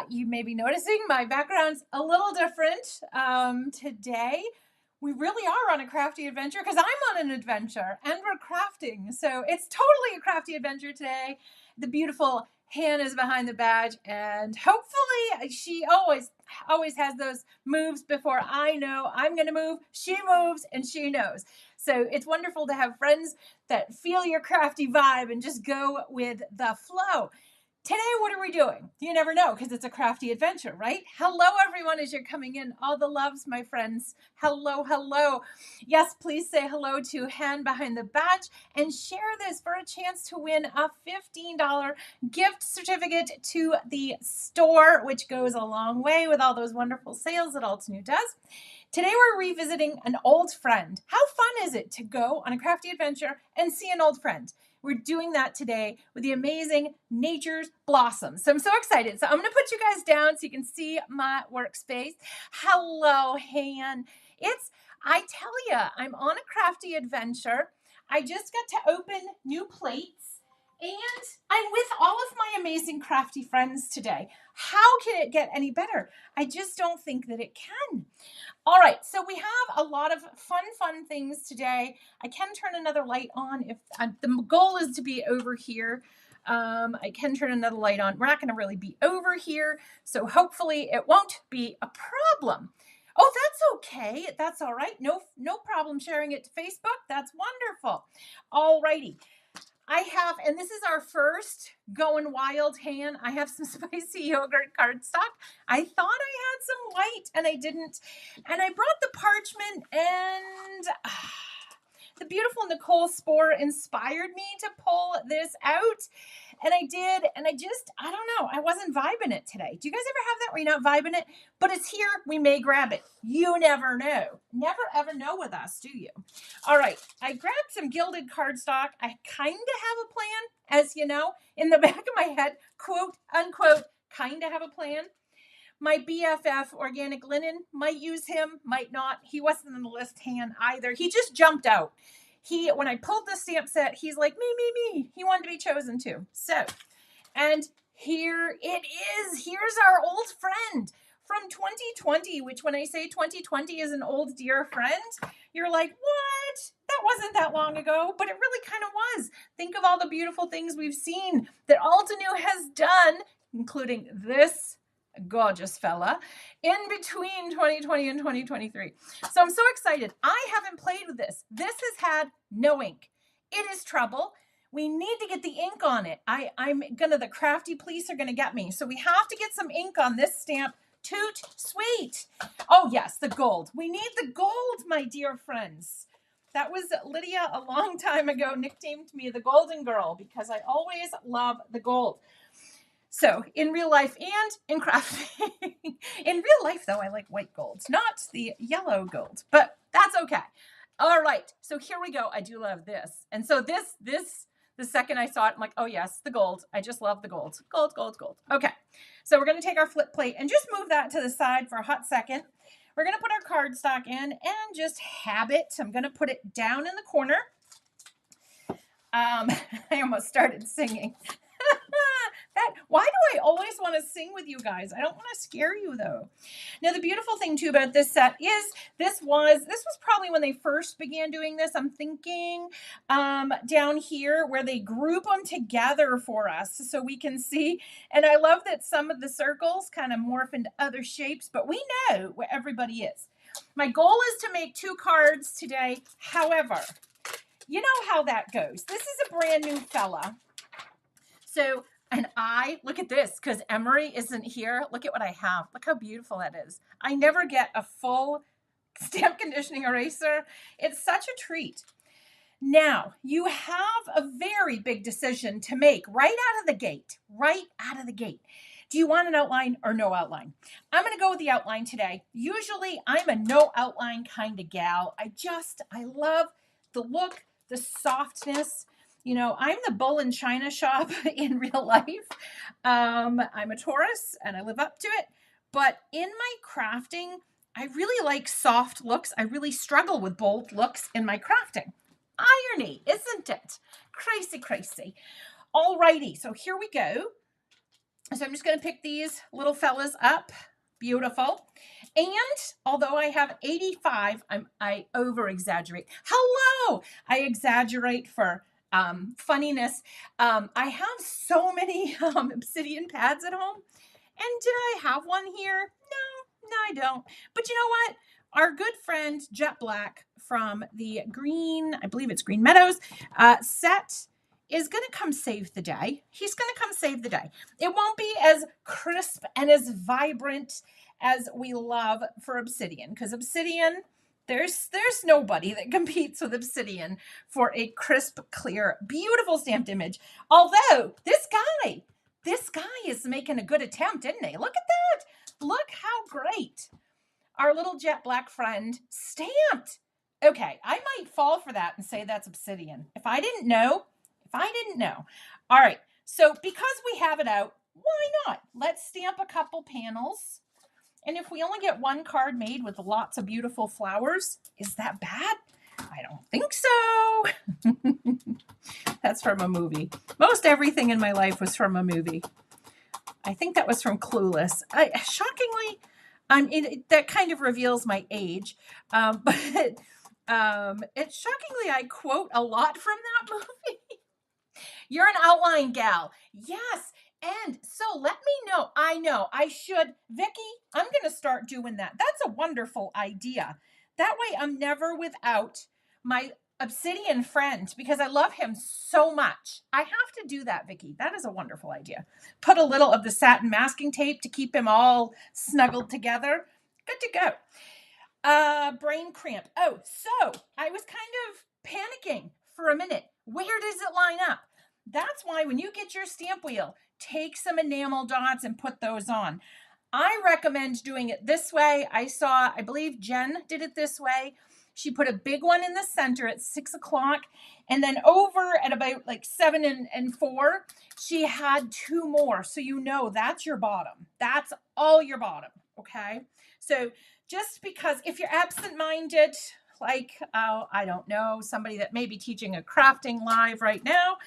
You may be noticing my background's a little different today. We really are on a crafty adventure because I'm on an adventure and we're crafting. So it's totally a crafty adventure today. The beautiful Han is behind the badge, and hopefully she always has those moves before I know I'm going to move. She moves and she knows. So it's wonderful to have friends that feel your crafty vibe and just go with the flow. Today, what are we doing? You never know because it's a crafty adventure, right? Hello, everyone, as you're coming in. All the loves, my friends. Hello, hello. Yes, please say hello to Han behind the badge and share this for a chance to win a $15 gift certificate to the store, which goes a long way with all those wonderful sales that Altenew does. Today, we're revisiting an old friend. How fun is it to go on a crafty adventure and see an old friend? We're doing that today with the amazing Nature's Blossoms. So I'm so excited. So I'm going to put you guys down so you can see my workspace. Hello, Han. I tell you, I'm on a crafty adventure. I just got to open new plates and I'm with all of my amazing crafty friends today. How can it get any better? I just don't think that it can. All right, so we have a lot of fun things today. I can turn another light on if the goal is to be over here. I can turn another light on. We're not going to really be over here, so hopefully it won't be a problem. Oh, that's okay. That's all right. No problem sharing it to Facebook. That's wonderful. All righty. And this is our first going wild Han. I have some spicy yogurt cardstock. I thought I had some white and I didn't. And I brought the parchment, and the beautiful Nicole Spore inspired me to pull this out. And I did. And I don't know. I wasn't vibing it today. Do you guys ever have that where you're not vibing it? But it's here. We may grab it. You never know. Never ever know with us, do you? All right. I grabbed some gilded cardstock. I kind of have a plan, as you know, in the back of my head, quote, unquote, kind of have a plan. My BFF organic linen, might use him, might not. He wasn't on the list, Han, either. He just jumped out. When I pulled the stamp set, he's like, me. He wanted to be chosen too. So, and here it is. Here's our old friend from 2020, which when I say 2020 is an old dear friend, you're like, what? That wasn't that long ago, but it really kind of was. Think of all the beautiful things we've seen that Altenew has done, including this gorgeous fella, in between 2020 and 2023. So I'm so excited. I haven't played with this. This has had no ink. It is trouble. We need to get the ink on it. The crafty police are gonna get me. So we have to get some ink on this stamp. Toot sweet. Oh yes, the gold. We need the gold, my dear friends. That was Lydia a long time ago nicknamed me the Golden Girl because I always love the gold. So in real life and in crafting, in real life though, I like white gold, not the yellow gold, but that's okay. All right, so here we go. I do love this. And so the second I saw it, I'm like, oh yes, the gold. I just love the gold. Gold. Okay, so we're gonna take our flip plate and just move that to the side for a hot second. We're gonna put our cardstock in and just have it. I'm gonna put it down in the corner. I almost started singing. Why do I always want to sing with you guys? I don't want to scare you though. Now the beautiful thing too about this set is this was probably when they first began doing this. I'm thinking down here where they group them together for us so we can see. And I love that some of the circles kind of morph into other shapes, but we know where everybody is. My goal is to make 2 cards today. However, you know how that goes. This is a brand new fella. So, and look at this, because Emery isn't here. Look at what I have. Look how beautiful that is. I never get a full stamp conditioning eraser. It's such a treat. Now, you have a very big decision to make right out of the gate. Do you want an outline or no outline? I'm going to go with the outline today. Usually, I'm a no outline kind of gal. I love the look, the softness. You know, I'm the bull in China shop in real life. I'm a Taurus and I live up to it. But in my crafting, I really like soft looks. I really struggle with bold looks in my crafting. Irony, isn't it? Crazy. Alrighty, so here we go. So I'm just going to pick these little fellas up. Beautiful. And although I have 85, I over exaggerate. Hello! I exaggerate for funniness. I have so many obsidian pads at home. And did I have one here? No, I don't. But you know what? Our good friend Jet Black from the Green, I believe it's Green Meadows set is going to come save the day. He's going to come save the day. It won't be as crisp and as vibrant as we love for obsidian, because obsidian, there's nobody that competes with obsidian for a crisp, clear, beautiful stamped image. Although this guy is making a good attempt, isn't he? Look at that. Look how great our little Jet Black friend stamped. Okay, I might fall for that and say that's obsidian. If I didn't know. All right, so because we have it out, why not? Let's stamp a couple panels. And if we only get one card made with lots of beautiful flowers, is that bad? I don't think so. That's from a movie. Most everything in my life was from a movie. I think that was from Clueless. Shockingly, that kind of reveals my age. But it's shockingly, I quote a lot from that movie. You're an outline gal. Yes. And so let me know. I know I should. Vicki, I'm going to start doing that. That's a wonderful idea. That way I'm never without my obsidian friend, because I love him so much. I have to do that, Vicki. That is a wonderful idea. Put a little of the satin masking tape to keep him all snuggled together. Good to go. Brain cramp. Oh, so I was kind of panicking for a minute. Where does it line up? That's why when you get your stamp wheel, take some enamel dots and put those on. I recommend doing it this way. I believe Jen did it this way. She put a big one in the center at 6 o'clock, and then over at about like 7 and 4, she had 2 more. So you know that's your bottom. That's all your bottom, okay? So just because if you're absent-minded, like, I don't know, somebody that may be teaching a crafting live right now,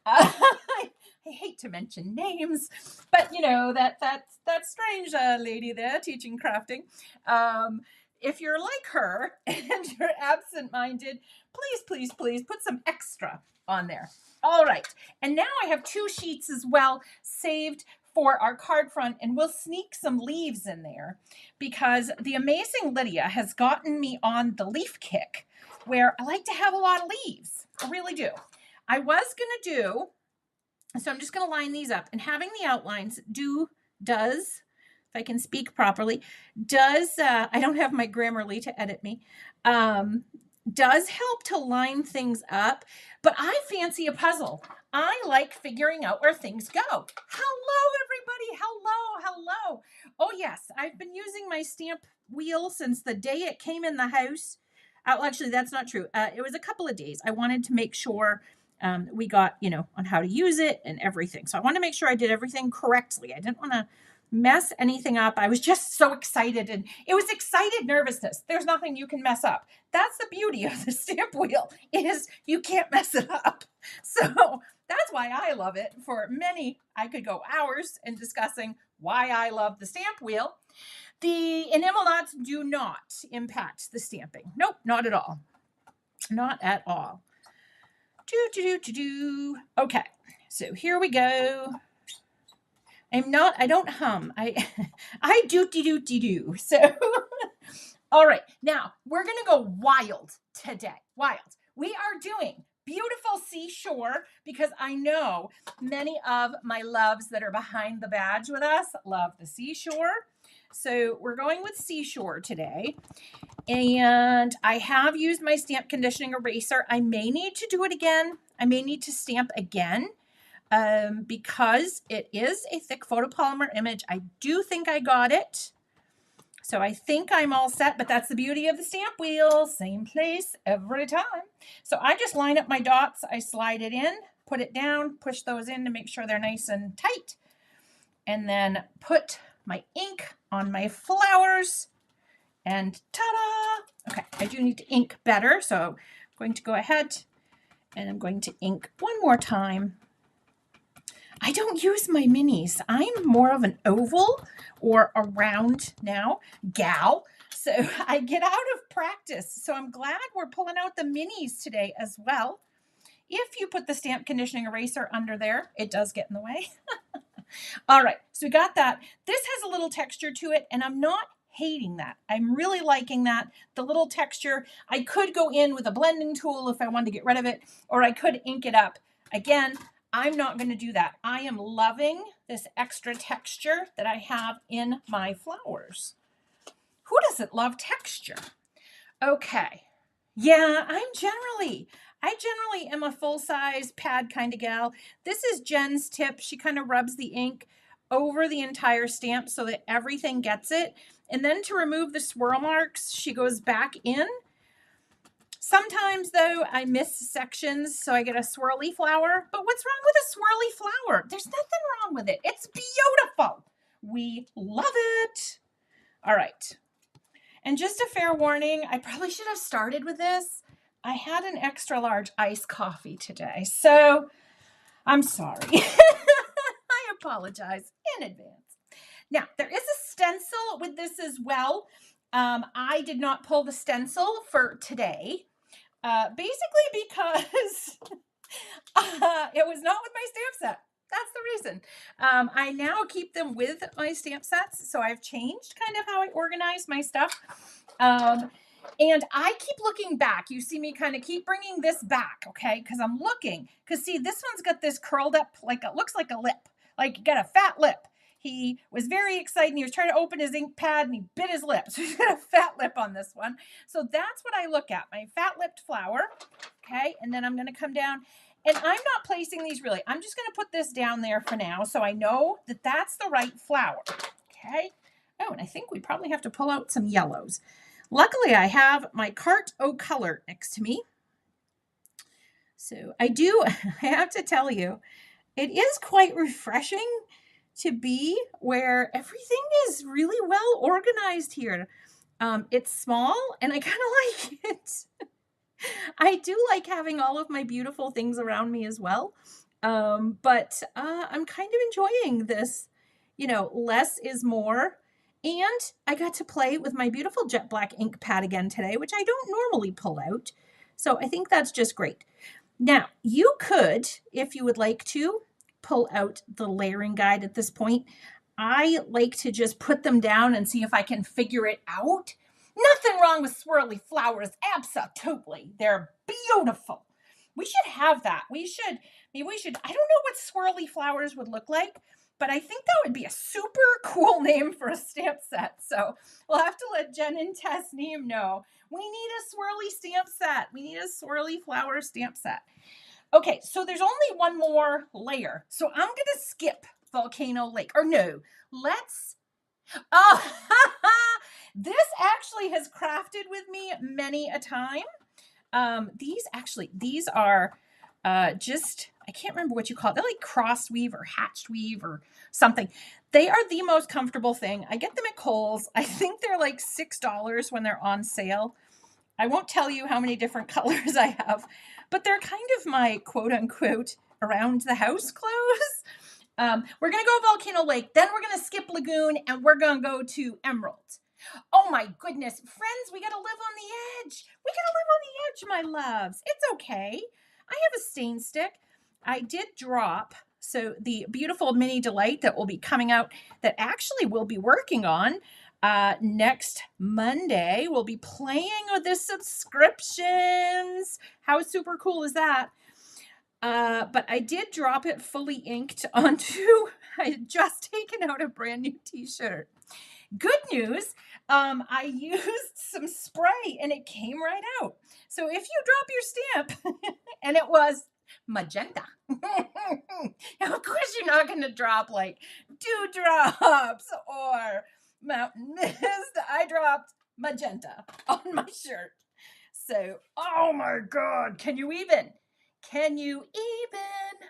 I hate to mention names, but you know, that strange lady there teaching crafting. If you're like her and you're absent-minded, please put some extra on there. All right. And now I have 2 sheets as well saved for our card front, and we'll sneak some leaves in there because the amazing Lydia has gotten me on the leaf kick where I like to have a lot of leaves. I really do. I was going to do, so I'm just going to line these up, and having the outlines does, if I can speak properly, I don't have my Grammarly to edit me, does help to line things up, but I fancy a puzzle. I like figuring out where things go. Hello, everybody. Hello. Oh, yes. I've been using my stamp wheel since the day it came in the house. Actually, that's not true. It was a couple of days. I wanted to make sure we got, on how to use it and everything. So I want to make sure I did everything correctly. I didn't want to mess anything up. I was just so excited, and it was excited nervousness. There's nothing you can mess up. That's the beauty of the stamp wheel, is you can't mess it up. So that's why I love it. For many, I could go hours in discussing why I love the stamp wheel. The enamel dots do not impact the stamping. Nope, not at all. Not at all. Okay, so here we go. I don't hum. I do. So, all right. Now we're going to go wild today. Wild. We are doing beautiful seashore because I know many of my loves that are behind the badge with us love the seashore. So we're going with seashore today. And I have used my stamp conditioning eraser. I may need to do it again. I may need to stamp again. Because it is a thick photopolymer image. I do think I got it. So I think I'm all set, but that's the beauty of the stamp wheel. Same place every time. So I just line up my dots. I slide it in, put it down, push those in to make sure they're nice and tight. And then put my ink on my flowers. And ta-da! Okay, I do need to ink better. So I'm going to go ahead and I'm going to ink one more time. I don't use my minis. I'm more of an oval or a round now gal. So I get out of practice. So I'm glad we're pulling out the minis today as well. If you put the stamp conditioning eraser under there, it does get in the way. All right, so we got that. This has a little texture to it, and I'm not hating that. I'm really liking that. The little texture, I could go in with a blending tool if I wanted to get rid of it, or I could ink it up. Again, I'm not going to do that. I am loving this extra texture that I have in my flowers. Who doesn't love texture? Okay. Yeah, I generally am a full-size pad kind of gal. This is Jen's tip. She kind of rubs the ink over the entire stamp so that everything gets it. And then to remove the swirl marks, she goes back in. Sometimes, though, I miss sections, so I get a swirly flower. But what's wrong with a swirly flower? There's nothing wrong with it. It's beautiful. We love it. All right. And just a fair warning, I probably should have started with this. I had an extra large iced coffee today, so I'm sorry. I apologize in advance. Now, there is a stencil with this as well. I did not pull the stencil for today, basically because it was not with my stamp set. That's the reason. I now keep them with my stamp sets, so I've changed kind of how I organize my stuff. And I keep looking back. You see me kind of keep bringing this back, okay? Because I'm looking. Because see, this one's got this curled up, like it looks like a lip. Like you got a fat lip. He was very excited. And he was trying to open his ink pad and he bit his lip. So he's got a fat lip on this one. So that's what I look at, my fat lipped flower. Okay, and then I'm going to come down. And I'm not placing these really. I'm just going to put this down there for now so I know that that's the right flower. Okay. Oh, and I think we probably have to pull out some yellows. Luckily, I have my cart au color next to me. So I have to tell you, it is quite refreshing to be where everything is really well organized here. It's small and I kind of like it. I do like having all of my beautiful things around me as well. But I'm kind of enjoying this, less is more. And I got to play with my beautiful jet black ink pad again today, which I don't normally pull out. So I think that's just great. Now, you could, if you would like to, pull out the layering guide at this point. I like to just put them down and see if I can figure it out. Nothing wrong with swirly flowers. Absolutely. They're beautiful. We should have that. I don't know what swirly flowers would look like, but I think that would be a super cool name for a stamp set. So we'll have to let Jen and Tasneem know. We need a swirly stamp set. We need a swirly flower stamp set. Okay, so there's only one more layer. So I'm going to skip Volcano Lake. Or no, oh, this actually has crafted with me many a time. These are I can't remember what you call it. They're like cross weave or hatched weave or something. They are the most comfortable thing. I get them at Kohl's. I think they're like $6 when they're on sale. I won't tell you how many different colors I have, but they're kind of my quote unquote around the house clothes. We're going to go Volcano Lake, then we're going to skip Lagoon, and we're going to go to Emerald. Oh my goodness, friends, we got to live on the edge. We got to live on the edge, my loves. It's okay. I have a stain stick. I did drop, so the beautiful Mini Delight that will be coming out, that actually we'll be working on next Monday. We'll be playing with the subscriptions. How super cool is that? But I did drop it fully inked onto, I had just taken out a brand new t-shirt. Good news, I used some spray and it came right out. So if you drop your stamp and it was magenta, of course you're not going to drop like dewdrops or mountain mist. I dropped magenta on my shirt. So, oh my God, can you even? Can you even?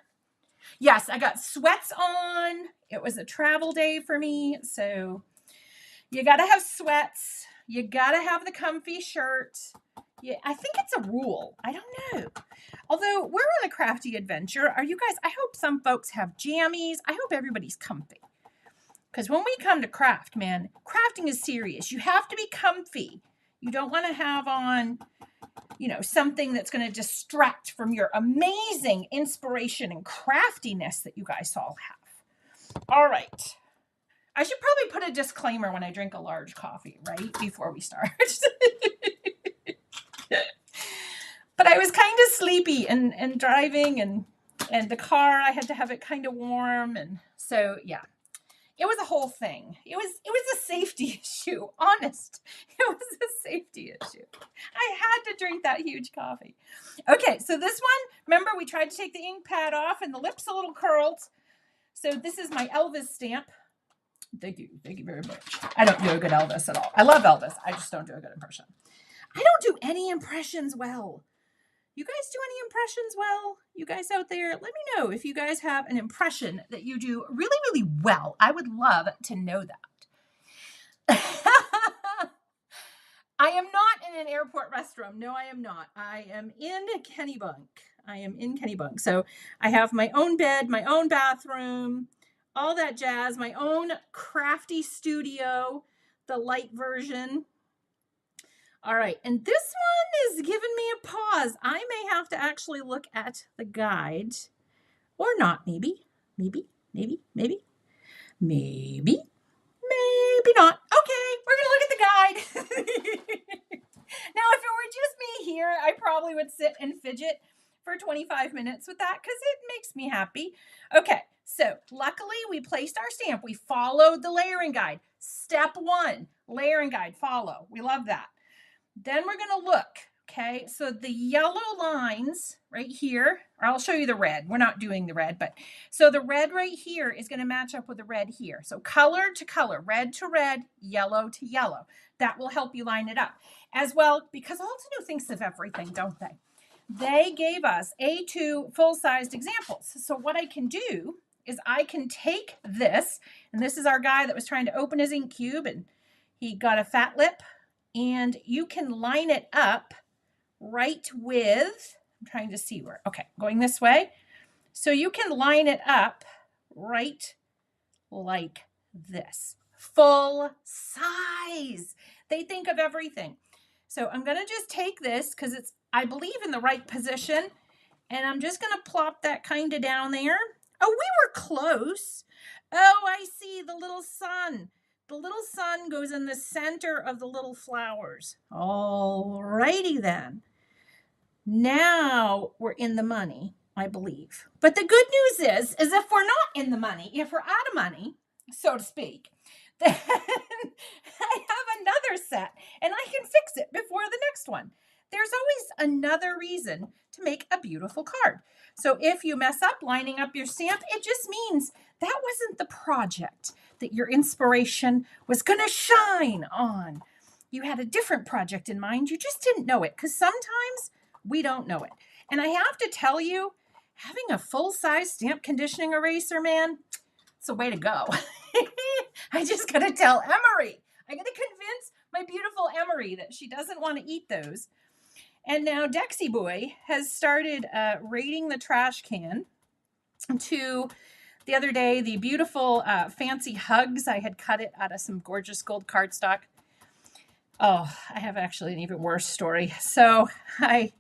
Yes, I got sweats on. It was a travel day for me. So you got to have sweats. You got to have the comfy shirt. Yeah, I think it's a rule. I don't know. Although we're on a crafty adventure. Are you guys? I hope some folks have jammies. I hope everybody's comfy. Because when we come to craft, man, crafting is serious. You have to be comfy. You don't want to have on, something that's going to distract from your amazing inspiration and craftiness that you guys all have. All right. I should probably put a disclaimer when I drink a large coffee, right? Before we start. But I was kind of sleepy and driving and the car, I had to have it kind of warm. And so, yeah. It was a whole thing. It was a safety issue. Honest. It was a safety issue. I had to drink that huge coffee. Okay, so this one, remember we tried to take the ink pad off and the lips a little curled. So this is my Elvis stamp. Thank you very much. I don't do a good Elvis at all. I love Elvis. I just don't do a good impression. I don't do any impressions well. You guys do any impressions well? You guys out there, let me know if you guys have an impression that you do really, really well. I would love to know that. I am not in an airport restroom. No, I am not. I am in Kennebunk. So I have my own bed, my own bathroom, all that jazz, my own crafty studio, the light version. All right, and this one is giving me a pause. I may have to actually look at the guide, or not, maybe not. Okay, we're gonna look at the guide. Now, if it were just me here, I probably would sit and fidget for 25 minutes with that because it makes me happy. Okay, so luckily we placed our stamp. We followed the layering guide. Step 1, layering guide, follow. We love that. Then we're going to look, okay? So the yellow lines right here, or I'll show you the red. We're not doing the red, but so the red right here is going to match up with the red here. So color to color, red to red, yellow to yellow. That will help you line it up. As well, because Altenew thinks of everything, don't they? They gave us A2 full-sized examples. So what I can do is I can take this, and this is our guy that was trying to open his ink cube, and he got a fat lip. And you can line it up right with, I'm trying to see where, okay, going this way. So you can line it up right like this. Full size. They think of everything. So I'm going to just take this because it's, I believe, in the right position. And I'm just going to plop that kind of down there. Oh, we were close. Oh, I see the little sun. The little sun goes in the center of the little flowers. All righty then. Now we're in the money, I believe. But the good news is if we're not in the money, if we're out of money, so to speak, then I have another set and I can fix it before the next one. There's always another reason to make a beautiful card. So if you mess up lining up your stamp, it just means that wasn't the project that your inspiration was going to shine on. You had a different project in mind. You just didn't know it because sometimes we don't know it. And I have to tell you, having a full-size stamp conditioning eraser, man, it's a way to go. I just got to tell Emery. I got to convince my beautiful Emery that she doesn't want to eat those. And now Dexy Boy has started raiding the trash can to the other day, the beautiful fancy hugs. I had cut it out of some gorgeous gold cardstock. Oh, I have actually an even worse story. So I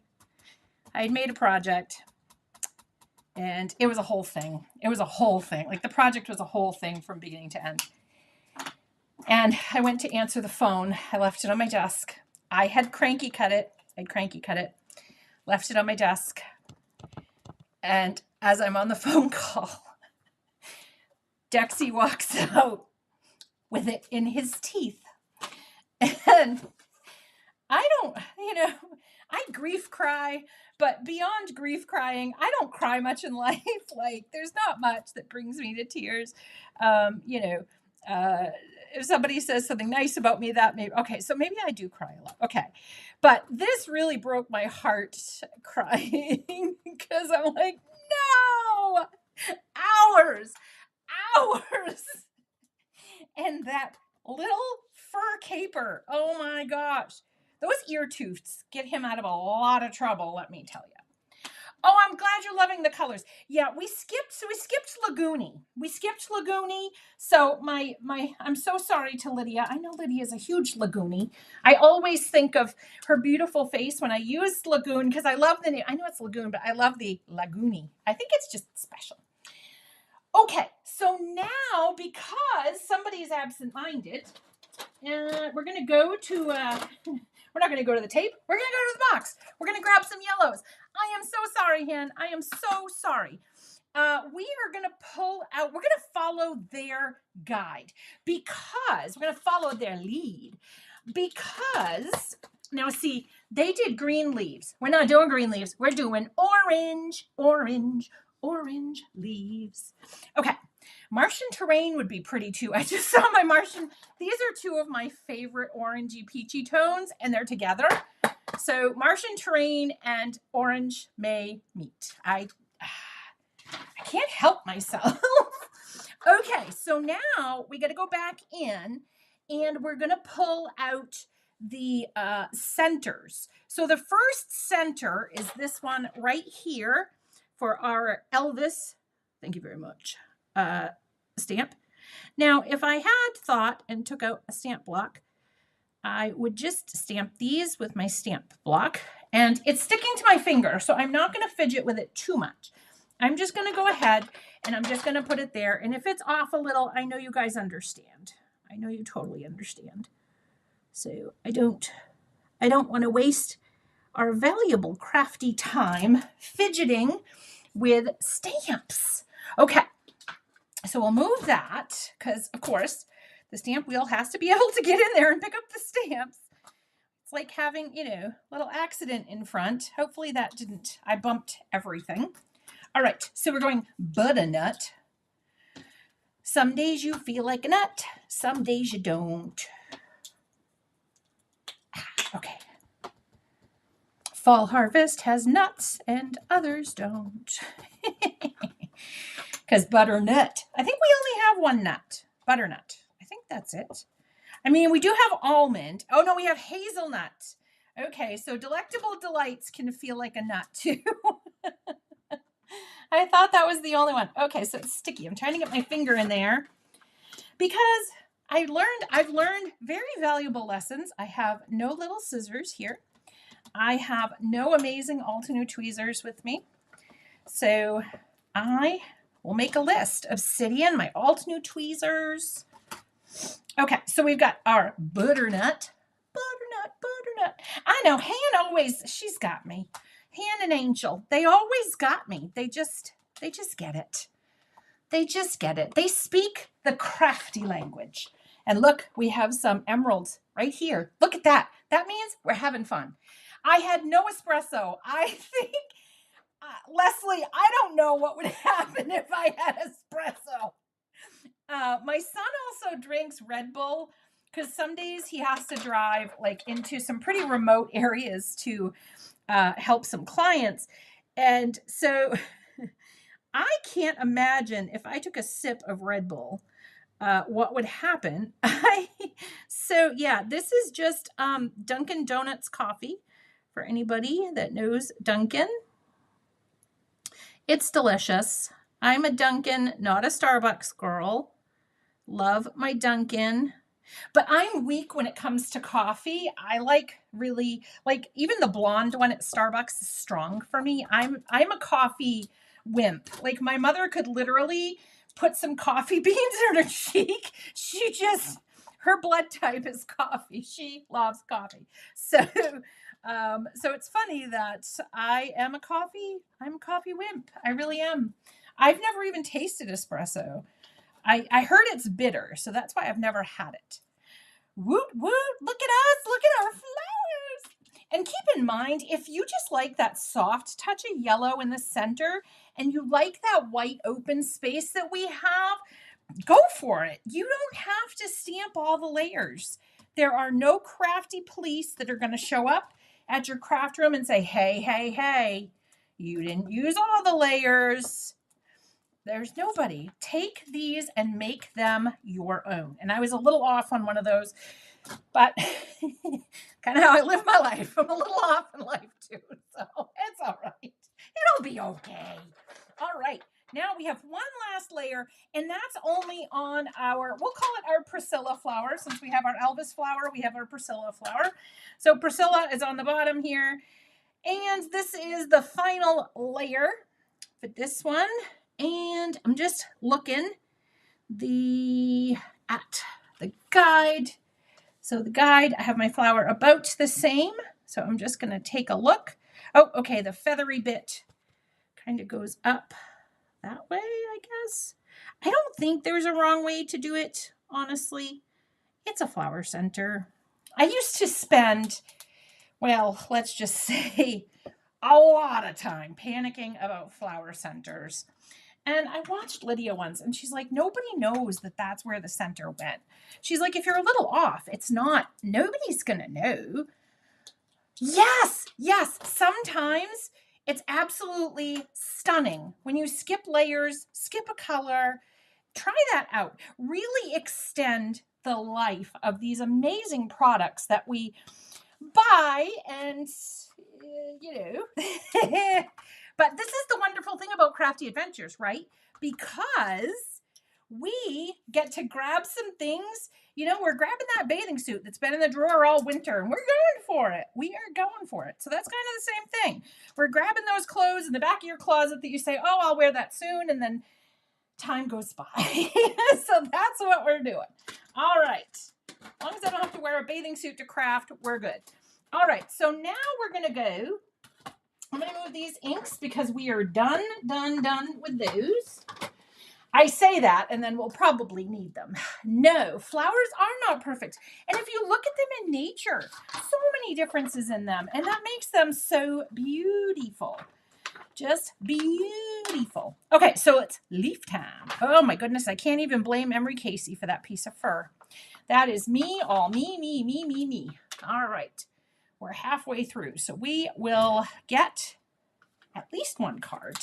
had made a project and it was a whole thing. It was a whole thing. Like the project was a whole thing from beginning to end. And I went to answer the phone. I left it on my desk. I had cranky cut it. Left it on my desk. And as I'm on the phone call, Dexy walks out with it in his teeth. And I don't, I grief cry, but beyond grief crying, I don't cry much in life. Like there's not much that brings me to tears. If somebody says something nice about me, that maybe, okay, so maybe I do cry a lot. Okay. But this really broke my heart crying because I'm like, no, hours. And that little fur caper, oh my gosh. Those ear tufts get him out of a lot of trouble, let me tell you. Oh, I'm glad you're loving the colors. Yeah, we skipped Lagoony. So I'm so sorry to Lydia. I know Lydia's a huge Lagoony. I always think of her beautiful face when I use Lagoon because I love the name. I know it's Lagoon, but I love the Lagoony. I think it's just special. Okay, so now because somebody's absent-minded, we're going to go to, we're not going to go to the tape. We're going to go to the box. We're going to grab some yellows. I am so sorry, Hen. I am so sorry. We are going to pull out, we're going to follow their guide because we're going to follow their lead because now see, they did green leaves. We're not doing green leaves. We're doing orange leaves. Okay. Martian terrain would be pretty too. I just saw my Martian. These are two of my favorite orangey peachy tones and they're together. So Martian terrain and orange may meet. I can't help myself. Okay, so now we got to go back in and we're going to pull out the centers. So the first center is this one right here for our Elvis. Thank you very much. Stamp. Now, if I had thought and took out a stamp block, I would just stamp these with my stamp block and it's sticking to my finger. So I'm not going to fidget with it too much. I'm just going to go ahead and I'm just going to put it there. And if it's off a little, I know you guys understand. I know you totally understand. So I don't want to waste our valuable crafty time fidgeting with stamps. Okay. So we'll move that because, of course, the stamp wheel has to be able to get in there and pick up the stamps. It's like having, a little accident in front. Hopefully that didn't, I bumped everything. All right, so we're going butternut. Some days you feel like a nut. Some days you don't. Okay. Fall harvest has nuts and others don't. Because butternut. I think we only have one nut. Butternut. I think that's it. I mean, we do have almond. Oh, no, we have hazelnut. Okay, so delectable delights can feel like a nut, too. I thought that was the only one. Okay, so it's sticky. I'm trying to get my finger in there. Because I've learned very valuable lessons. I have no little scissors here. I have no amazing Altenew tweezers with me. So I will make a list. Obsidian, my Altenew tweezers. Okay, so we've got our butternut. I know, Han always, she's got me. Han and Angel, they always got me. They just get it. They just get it. They speak the crafty language. And look, we have some emeralds right here. Look at that. That means we're having fun. I had no espresso. I think, Leslie, I don't know what would happen if I had espresso. My son also drinks Red Bull because some days he has to drive like into some pretty remote areas to help some clients. And so I can't imagine if I took a sip of Red Bull, what would happen. So yeah, this is just Dunkin' Donuts coffee for anybody that knows Dunkin'. It's delicious. I'm a Dunkin', not a Starbucks girl. Love my Dunkin'. But I'm weak when it comes to coffee. I really even the blonde one at Starbucks is strong for me. I'm a coffee wimp. Like my mother could literally put some coffee beans in her cheek. Her blood type is coffee. She loves coffee. So it's funny that I'm a coffee wimp. I really am. I've never even tasted espresso. I heard it's bitter, so that's why I've never had it. Woot, woot, look at us, look at our flowers. And keep in mind, if you just like that soft touch of yellow in the center and you like that white open space that we have, go for it. You don't have to stamp all the layers. There are no crafty police that are going to show up at your craft room and say, hey, you didn't use all the layers. There's nobody. Take these and make them your own. And I was a little off on one of those but kind of how I live my life. I'm a little off in life too, so it's all right. It'll be okay. All right. Now we have one last layer, and that's only on our, we'll call it our Priscilla flower. Since we have our Elvis flower, we have our Priscilla flower. So Priscilla is on the bottom here. And this is the final layer for this one. And I'm just looking at the guide. So the guide, I have my flower about the same. So I'm just going to take a look. Oh, okay. The feathery bit kind of goes up that way, I guess. I don't think there's a wrong way to do it, honestly. It's a flower center. I used to spend, well, let's just say a lot of time panicking about flower centers. And I watched Lydia once, and she's like, nobody knows that that's where the center went. She's like, if you're a little off, it's not, nobody's going to know. Yes, sometimes it's absolutely stunning. When you skip layers, skip a color, try that out. Really extend the life of these amazing products that we buy and, But this is the wonderful thing about Crafty Adventures, right? Because we get to grab some things. We're grabbing that bathing suit that's been in the drawer all winter, and we're going for it. We are going for it. So that's kind of the same thing. We're grabbing those clothes in the back of your closet that you say, oh, I'll wear that soon, and then time goes by. So that's what we're doing. All right. As long as I don't have to wear a bathing suit to craft, we're good. All right. So now we're going to go. I'm going to move these inks because we are done with those. I say that, and then we'll probably need them. No, flowers are not perfect. And if you look at them in nature, so many differences in them, and that makes them so beautiful. Just beautiful. Okay, so it's leaf time. Oh my goodness, I can't even blame Emery Casey for that piece of fur. That is me, all me. All right, we're halfway through, so we will get at least one card.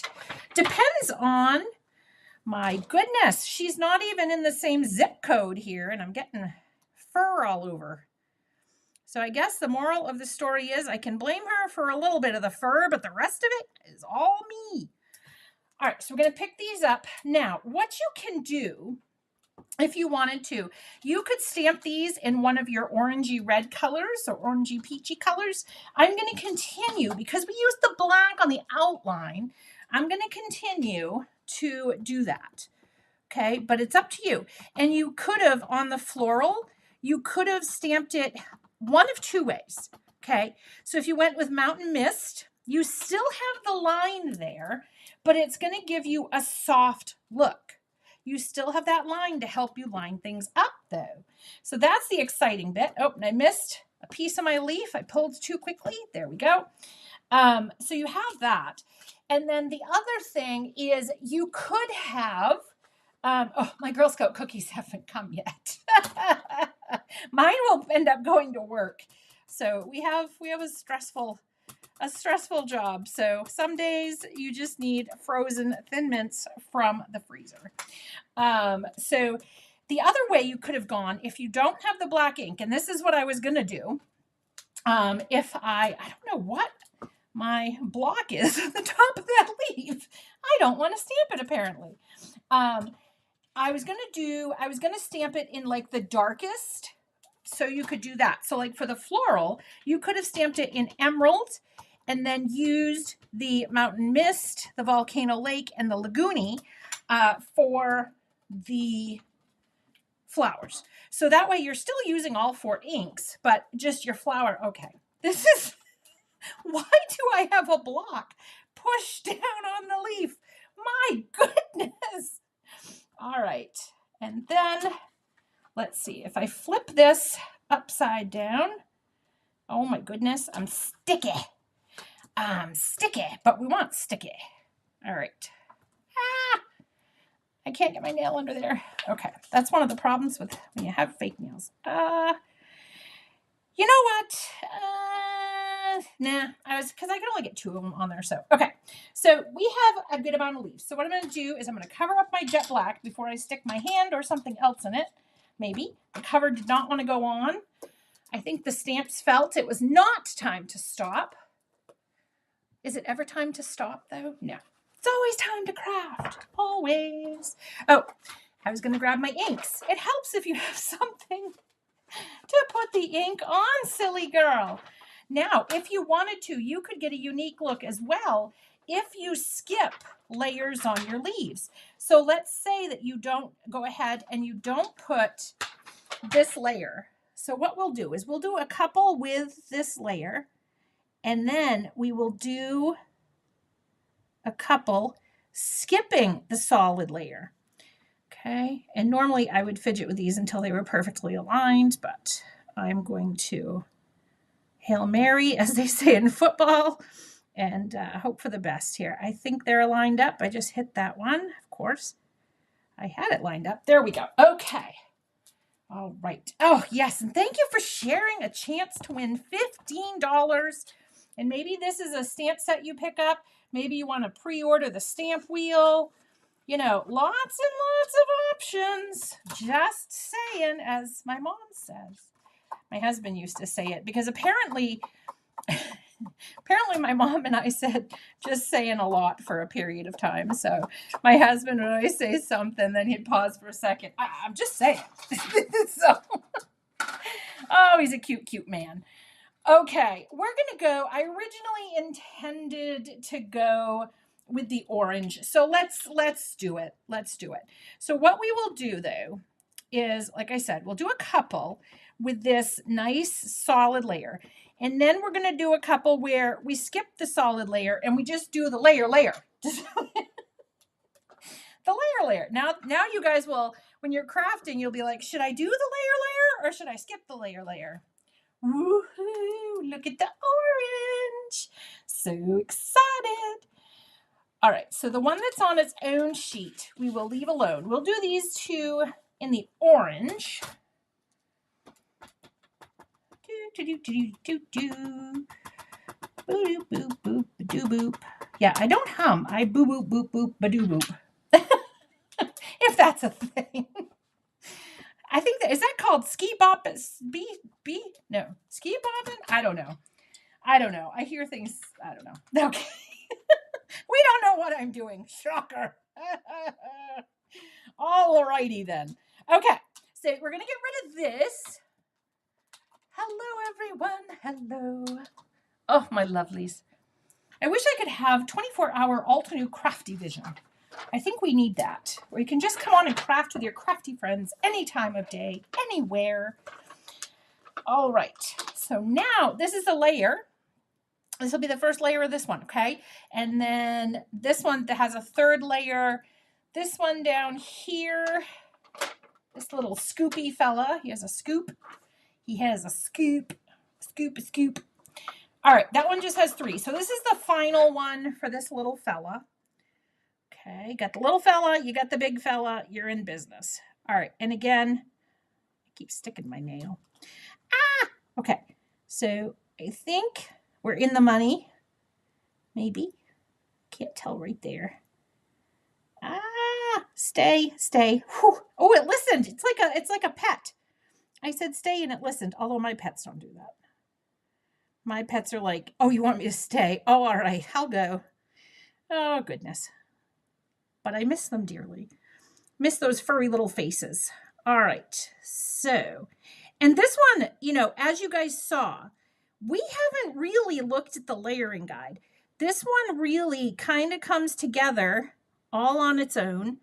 Depends on, my goodness, she's not even in the same zip code here, and I'm getting fur all over. So I guess the moral of the story is I can blame her for a little bit of the fur, but the rest of it is all me. All right, so we're going to pick these up. Now, what you can do, if you wanted to, you could stamp these in one of your orangey red colors or orangey peachy colors. I'm going to continue, because we used the black on the outline, I'm going to continue to do that. Okay, but it's up to you. And you could have, on the floral, you could have stamped it one of two ways. Okay, so if you went with Mountain Mist, you still have the line there, but it's going to give you a soft look. You still have that line to help you line things up, though. So that's the exciting bit. Oh, and I missed a piece of my leaf. I pulled too quickly. There we go. So you have that. And then the other thing is you could have, oh, my Girl Scout cookies haven't come yet. Mine will end up going to work. So we have a stressful job. So some days you just need frozen Thin Mints from the freezer. So the other way you could have gone, if you don't have the black ink, and this is what I was going to do, if I don't know what my block is at the top of that leaf. I don't want to stamp it, apparently. I was going to stamp it in like the darkest, so you could do that. So like for the floral, you could have stamped it in emerald and then used the Mountain Mist, the Volcano Lake, and the Lagoony for the flowers. So that way you're still using all four inks, but just your flower. Okay, this is, why do I have a block pushed down on the leaf? My goodness. All right, and then let's see, if I flip this upside down, oh my goodness, I'm sticky, but we want sticky. All right. I can't get my nail under there. Okay, that's one of the problems with when you have fake nails. You know what? Because I can only get 2 of them on there. So, okay. So we have a good amount of leaves. So what I'm going to do is I'm going to cover up my jet black before I stick my hand or something else in it. Maybe. The cover did not want to go on. I think the stamps felt it was not time to stop. Is it ever time to stop, though? No. It's always time to craft. Always. Oh, I was going to grab my inks. It helps if you have something to put the ink on, silly girl. Now, if you wanted to, you could get a unique look as well if you skip layers on your leaves. So let's say that you don't go ahead and you don't put this layer. So what we'll do is we'll do a couple with this layer, and then we will do a couple skipping the solid layer. Okay, and normally I would fidget with these until they were perfectly aligned, but I'm going to Hail Mary, as they say in football, and hope for the best here. I think they're lined up. I just hit that one, of course. I had it lined up. There we go. Okay. All right. Oh, yes, and thank you for sharing a chance to win $15. And maybe this is a stamp set you pick up. Maybe you want to pre-order the stamp wheel. You know, lots and lots of options. Just saying, as my mom says. My husband used to say it because apparently my mom and I said just saying a lot for a period of time. So my husband would always say something, then he'd pause for a second. I'm just saying. So, oh, he's a cute, cute man. Okay, we're going to go. I originally intended to go with the orange. So let's do it. Let's do it. So what we will do, though, is, like I said, we'll do a couple with this nice solid layer. And then we're going to do a couple where we skip the solid layer and we just do the layer. The layer. Now you guys will, when you're crafting, you'll be like, should I do the layer or should I skip the layer? Woohoo! Look at the orange. So excited. All right, so the one that's on its own sheet, we will leave alone. We'll do these two in the orange. Boop, boop, boop, boop, boop. Yeah, I don't hum. I boo, boop, boop, boop, ba-doo, boop. If that's a thing. I think is that called ski bop? No, ski bopping? I don't know. I hear things. I don't know. Okay. We don't know what I'm doing. Shocker. All righty then. Okay, so we're going to get rid of this. Hello, everyone. Hello. Oh, my lovelies. I wish I could have 24-hour all-new crafty vision. I think we need that, where you can just come on and craft with your crafty friends any time of day, anywhere. All right. So now this is a layer. This will be the first layer of this one, okay? And then this one that has a third layer. This one down here, this little scoopy fella, he has a scoop. He has a scoop. All right, that one just has 3. So this is the final one for this little fella. Okay, got the little fella, you got the big fella, you're in business. All right, and again, I keep sticking my nail. Okay, so I think we're in the money. Maybe. Can't tell right there. Stay. Whew. Oh, it listened. It's like a pet. I said stay and it listened, although my pets don't do that. My pets are like, oh, you want me to stay? Oh, all right, I'll go. Oh, goodness. But I miss them dearly. Miss those furry little faces. All right, so, and this one, as you guys saw, we haven't really looked at the layering guide. This one really kind of comes together all on its own.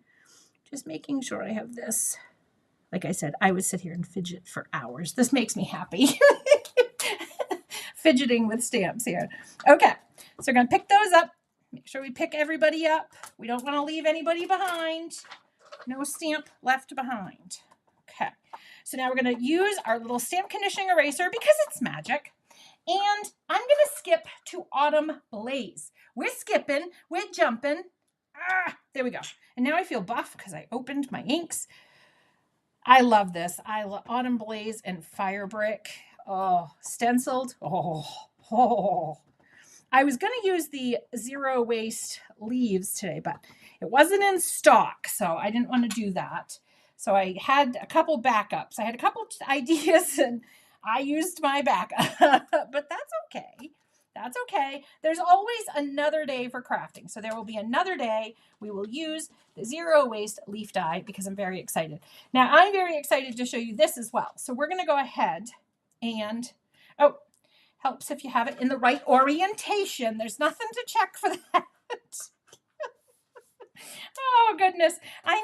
Just making sure I have this. Like I said, I would sit here and fidget for hours. This makes me happy. Fidgeting with stamps here. Okay, so we're going to pick those up. Make sure we pick everybody up. We don't want to leave anybody behind. No stamp left behind. Okay, so now we're going to use our little stamp conditioning eraser because it's magic. And I'm going to skip to Autumn Blaze. We're skipping. We're jumping. There we go. And now I feel buff because I opened my inks. I love this. I love Autumn Blaze and Fire Brick. Oh, stenciled. Oh. I was going to use the zero waste leaves today, but it wasn't in stock, so I didn't want to do that. So I had a couple backups. I had a couple ideas, and I used my backup, but that's okay. That's okay. There's always another day for crafting. So there will be another day we will use the zero waste leaf die because I'm very excited. Now I'm very excited to show you this as well. So we're going to go ahead and, oh, helps if you have it in the right orientation. There's nothing to check for that. Oh goodness. I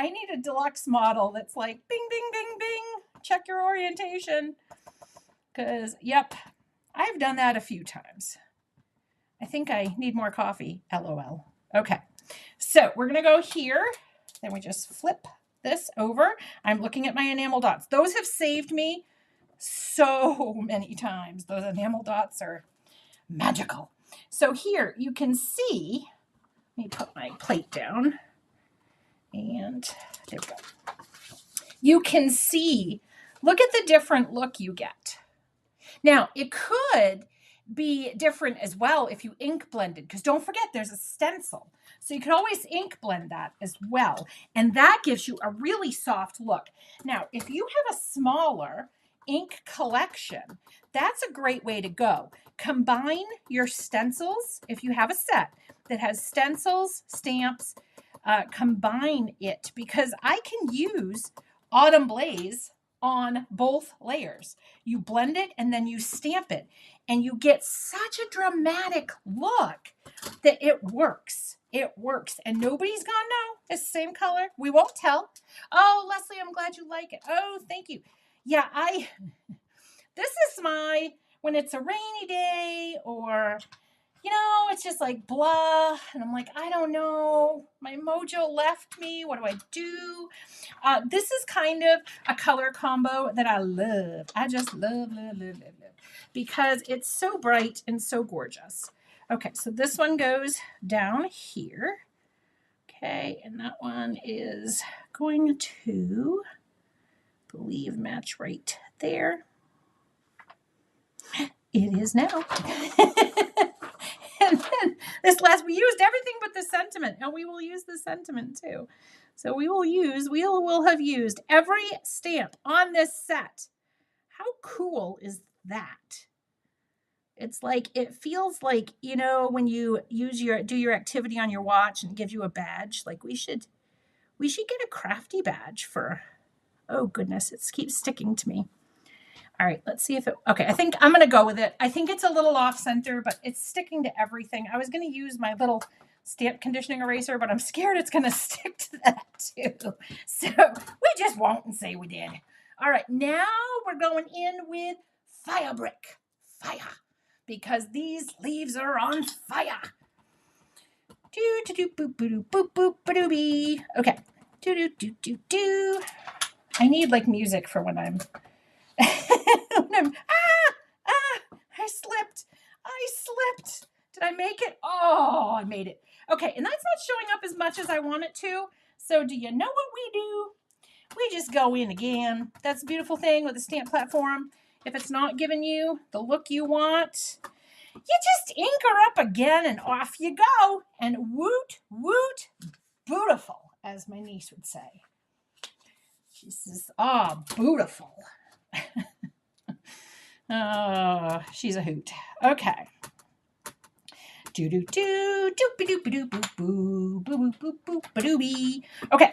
need a deluxe model that's like bing, bing, bing, bing. Check your orientation. Because, yep, I've done that a few times. I think I need more coffee. LOL. Okay. So we're going to go here. Then we just flip this over. I'm looking at my enamel dots. Those have saved me so many times. Those enamel dots are magical. So here you can see, let me put my plate down. And there we go. You can see, look at the different look you get. Now, it could be different as well if you ink blended, because don't forget there's a stencil. So you can always ink blend that as well. And that gives you a really soft look. Now, if you have a smaller ink collection, that's a great way to go. Combine your stencils. If you have a set that has stencils, stamps, combine it, because I can use Autumn Blaze on both layers. You blend it and then you stamp it and you get such a dramatic look that it works. It works. And nobody's gonna know it's the same color. We won't tell. Oh, Leslie, I'm glad you like it. Oh, thank you. Yeah, this is when it's a rainy day or, it's just like blah. And I'm like, I don't know. My mojo left me. What do I do? This is kind of a color combo that I love. I just love, love, love, love, love. Because it's so bright and so gorgeous. Okay, so this one goes down here. Okay, and that one is going to, I believe, match right there. It is now. And then we used everything but the sentiment, and we will use the sentiment too. So we will have used every stamp on this set. How cool is that? It's like, it feels like, when you do your activity on your watch and it gives you a badge, like we should get a Crafty badge for, oh goodness, it keeps sticking to me. All right, let's see if okay, I think I'm going to go with it. I think it's a little off center, but it's sticking to everything. I was going to use my little stamp conditioning eraser, but I'm scared it's going to stick to that too. So we just won't and say we did. All right, now we're going in with fire brick. Fire. Because these leaves are on fire. Okay. I need like music for when I'm I slipped. Did I make it? Oh, I made it. Okay, and that's not showing up as much as I want it to. So do you know what we do? We just go in again. That's the beautiful thing with the stamp platform. If it's not giving you the look you want, you just ink her up again and off you go. And woot, woot, beautiful, as my niece would say. She says, oh, beautiful. Oh, she's a hoot. Okay. Okay,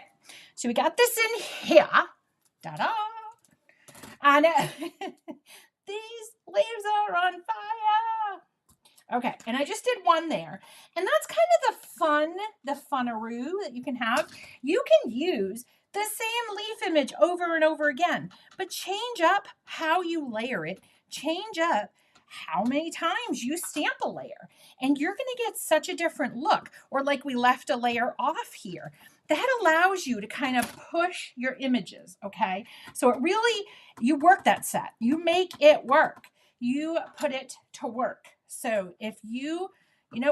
so we got this in here. Ta-da! And these leaves are on fire. Okay, and I just did one there. And that's kind of the funaroo that you can have. You can use the same leaf image over and over again, but change up how you layer it. Change up how many times you stamp a layer, and you're going to get such a different look. Or like we left a layer off here. That allows you to kind of push your images, okay? So it really, you work that set. You make it work. You put it to work. So if you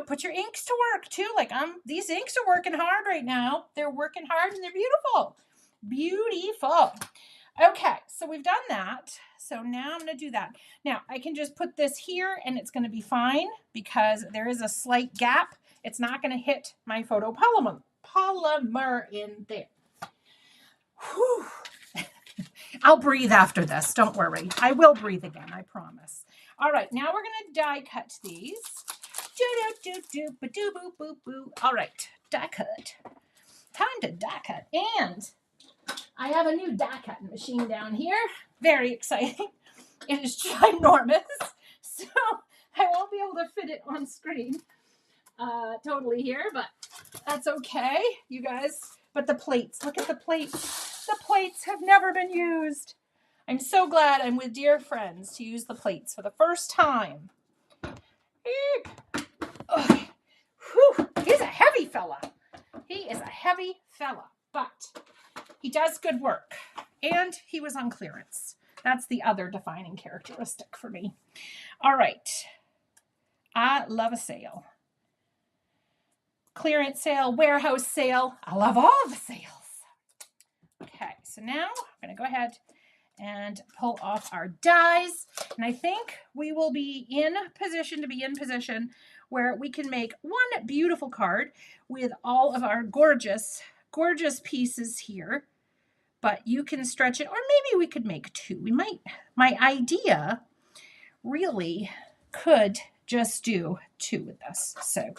put your inks to work too. Like these inks are working hard right now. They're working hard and they're beautiful. Beautiful. Okay, so we've done that. So now I'm going to do that. Now I can just put this here and it's going to be fine because there is a slight gap. It's not going to hit my photopolymer in there. Whew. I'll breathe after this. Don't worry. I will breathe again. I promise. All right. Now we're going to die cut these. All right. Die cut. Time to die cut. And I have a new die cutting machine down here. Very exciting. It is ginormous. So I won't be able to fit it on screen totally here, but that's okay, you guys. But the plates, look at the plates. The plates have never been used. I'm so glad I'm with dear friends to use the plates for the first time. Oh, whew, he's a heavy fella. He is a heavy fella, but he does good work. And he was on clearance. That's the other defining characteristic for me. All right. I love a sale. Clearance sale, warehouse sale. I love all the sales. Okay, so now I'm going to go ahead and pull off our dies. And I think we will be in position where we can make one beautiful card with all of our gorgeous, gorgeous pieces here. But you can stretch it, or maybe we could make two. My idea really could just do two with this. So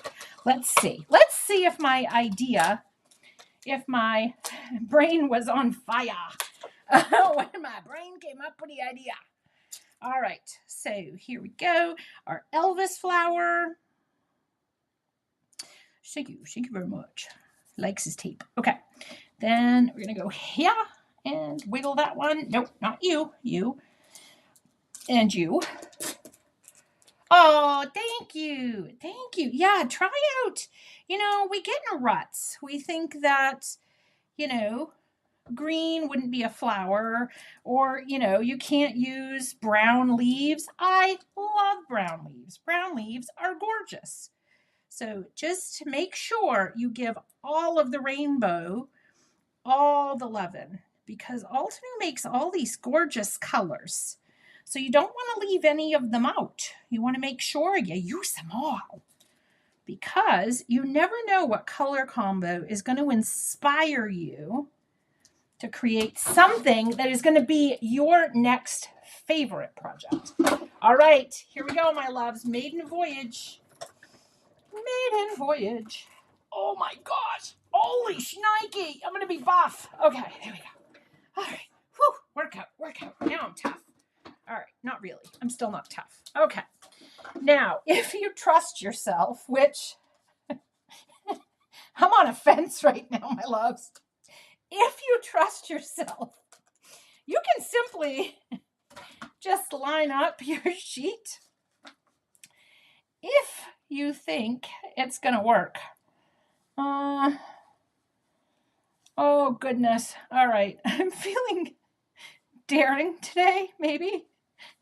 let's see. Let's see if my brain was on fire. When my brain came up with the idea. All right. So here we go. Our Elvis flower. Thank you. Thank you very much. Likes his tape. Okay. Then we're going to go here and wiggle that one. Nope, not you. You. And you. Oh, thank you. Thank you. Yeah, try out. We get in ruts. We think that, green wouldn't be a flower, or, you can't use brown leaves. I love brown leaves. Brown leaves are gorgeous. So just make sure you give all of the rainbow all the lovin', because Altenew makes all these gorgeous colors. So you don't want to leave any of them out. You want to make sure you use them all, because you never know what color combo is going to inspire you to create something that is going to be your next favorite project. All right, here we go, my loves. Maiden voyage. Maiden voyage. Oh my gosh. Holy shnikey. I'm going to be buff. Okay, there we go. All right. Whew. Workout. Now I'm tough. All right, not really. I'm still not tough. Okay. Now, if you trust yourself, which I'm on a fence right now, my loves. If you trust yourself, you can simply just line up your sheet if you think it's going to work. Oh, goodness. All right. I'm feeling daring today, maybe.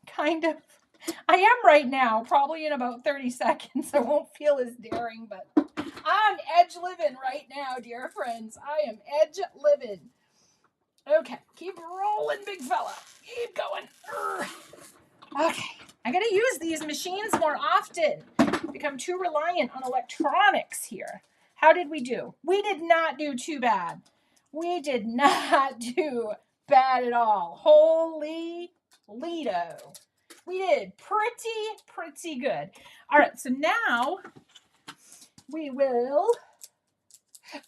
Kind of. I am right now. Probably in about 30 seconds. I won't feel as daring, but I'm edge living right now, dear friends. I am edge living. Okay. Keep rolling, big fella. Keep going. Okay. I got to use these machines more often. Become too reliant on electronics here. How did we do? We did not do too bad. We did not do bad at all. Holy Lido. We did pretty good. All right, so now we will...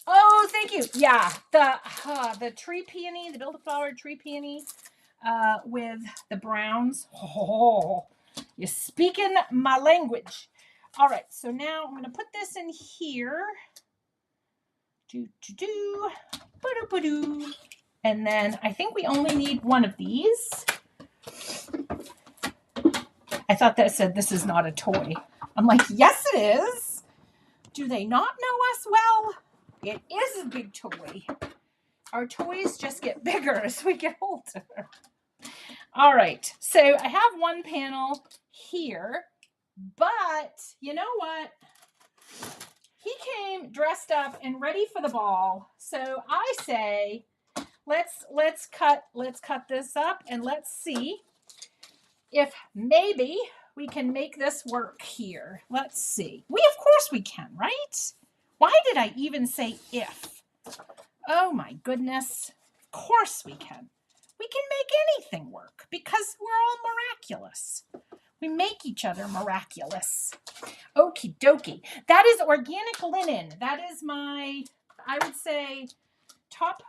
Oh, thank you. Yeah, the tree peony, the Build-A-Flower tree peony with the browns. Oh, you're speaking my language. All right, so now I'm going to put this in here. And then I think we only need one of these. I thought that said this is not a toy. I'm like, yes, it is. Do they not know us well? It is a big toy. Our toys just get bigger as we get older. All right, so I have one panel here, but you know what? He came dressed up and ready for the ball. So I say, let's cut this up and let's see if maybe we can make this work here. Let's see. Of course we can, right? Why did I even say if? Oh my goodness. Of course we can. we can make anything work because we're all miraculous. We make each other miraculous. Okie dokie. That is organic linen. That is my, I would say, top,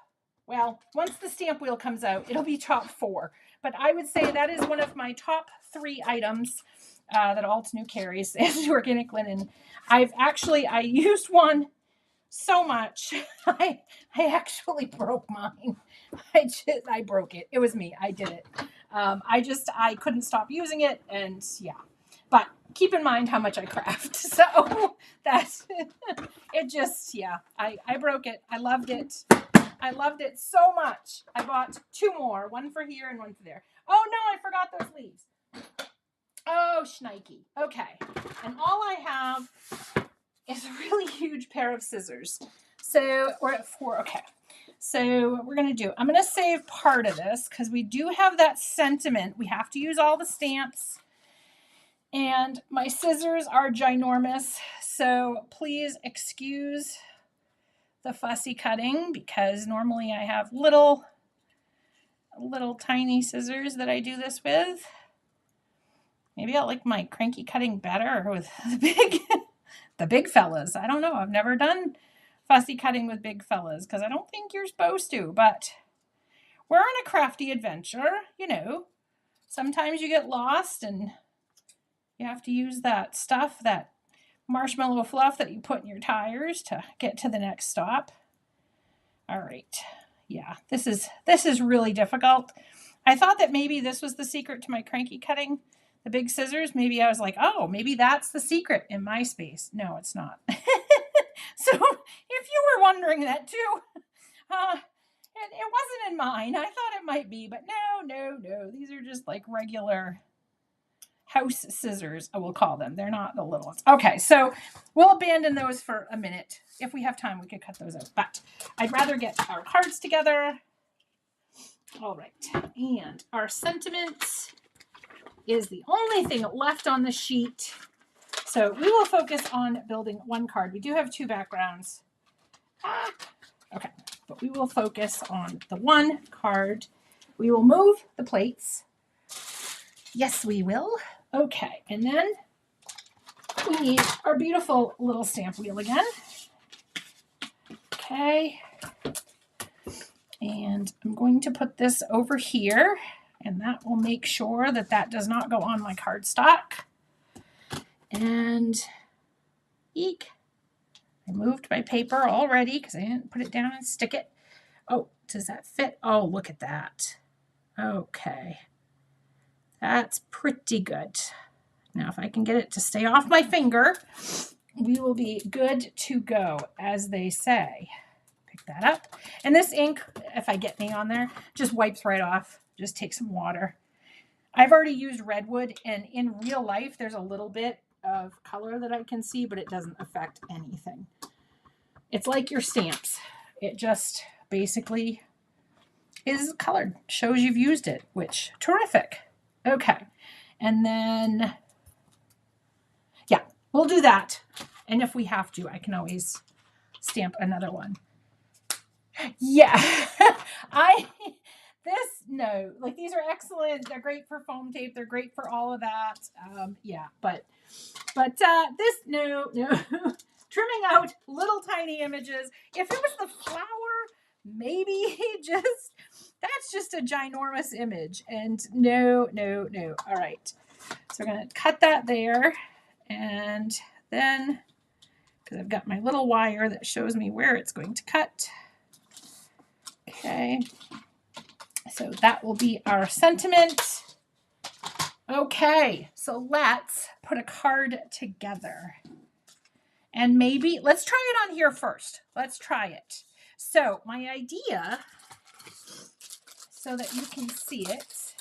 well, once the stamp wheel comes out, it'll be top 4. But I would say that is one of my top 3 items that Alt New carries is organic linen. I used one so much. I actually broke mine. I broke it. It was me. I did it. I couldn't stop using it, and yeah. But keep in mind how much I craft. So that's it. Just I broke it. I loved it. I loved it so much. I bought 2 more, one for here and one for there. Oh no, I forgot those leaves. Oh, shnikey. Okay, and all I have is a really huge pair of scissors. So we're at 4. Okay. So what we're going to do, I'm going to save part of this because we do have that sentiment. We have to use all the stamps. And my scissors are ginormous. So please excuse the fussy cutting because normally I have little tiny scissors that I do this with. Maybe I like my cranky cutting better with the big fellas. I don't know. I've never done fussy cutting with big fellas because I don't think you're supposed to, but we're on a crafty adventure, you know. Sometimes you get lost and you have to use that stuff, that marshmallow fluff that you put in your tires to get to the next stop. All right. Yeah, this is really difficult. I thought that maybe this was the secret to my cranky cutting, the big scissors. Maybe I was like, oh, maybe that's the secret in my space. No, it's not. So if you were wondering that too, it wasn't in mine. I thought it might be, but no. These are just like regular house scissors, I will call them. They're not the little ones. Okay, so we'll abandon those for a minute. If we have time, we could cut those out. But I'd rather get our cards together. All right, and our sentiment is the only thing left on the sheet. So we will focus on building 1 card. We do have 2 backgrounds. Okay, but we will focus on the 1 card. We will move the plates. Yes, we will. Okay, and then we need our beautiful little stamp wheel again. Okay, and I'm going to put this over here, and that will make sure that that does not go on my cardstock. And eek, I moved my paper already because I didn't put it down and stick it. Oh, does that fit? Oh, look at that. Okay. That's pretty good. Now, if I can get it to stay off my finger, we will be good to go, as they say. Pick that up. And this ink, if I get any on there, just wipes right off. Just take some water. I've already used redwood, and in real life, there's a little bit of color that I can see, but it doesn't affect anything. It's like your stamps. It just basically is colored. Shows you've used it, which terrific. Okay. And then, yeah, we'll do that. And if we have to, I can always stamp another one. Yeah. No, like these are excellent. They're great for foam tape. They're great for all of that. Yeah, but this, no. Trimming out little tiny images. If it was the flower, maybe that's just a ginormous image. And no. All right. So we're going to cut that there. And then, because I've got my little wire that shows me where it's going to cut. Okay. So that will be our sentiment. Okay, so let's put a card together. And maybe, let's try it on here first. Let's try it. So my idea, so that you can see it,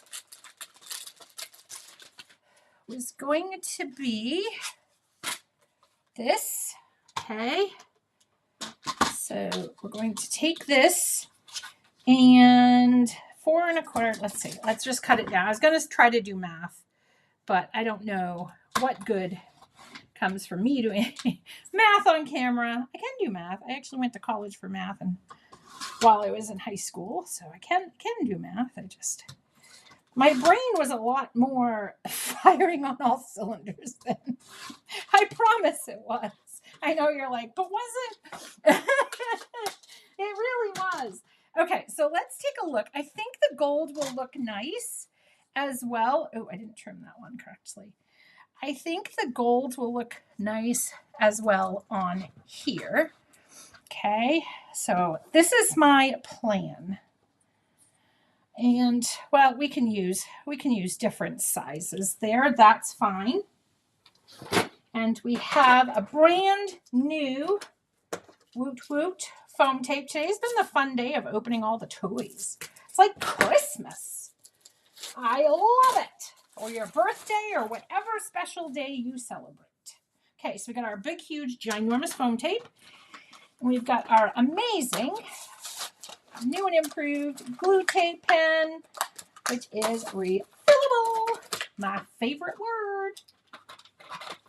was going to be this. Okay. So we're going to take this and 4 1/4. Let's see. Let's just cut it down. I was going to try to do math, but I don't know what good comes from me doing math on camera. I can do math. I actually went to college for math, and while I was in high school, so I can do math. My brain was a lot more firing on all cylinders then. I promise it was. I know you're like, but was it? It really was. Okay, so let's take a look. I think the gold will look nice as well. Oh, I didn't trim that one correctly. I think the gold will look nice as well on here. Okay, so this is my plan. And well, we can use different sizes there. That's fine. And we have a brand new Woot Woot foam tape. Today's been the fun day of opening all the toys. It's like Christmas. I love it. Or your birthday or whatever special day you celebrate. Okay, so we got our big, huge, ginormous foam tape. And we've got our amazing new and improved glue tape pen, which is refillable. My favorite word.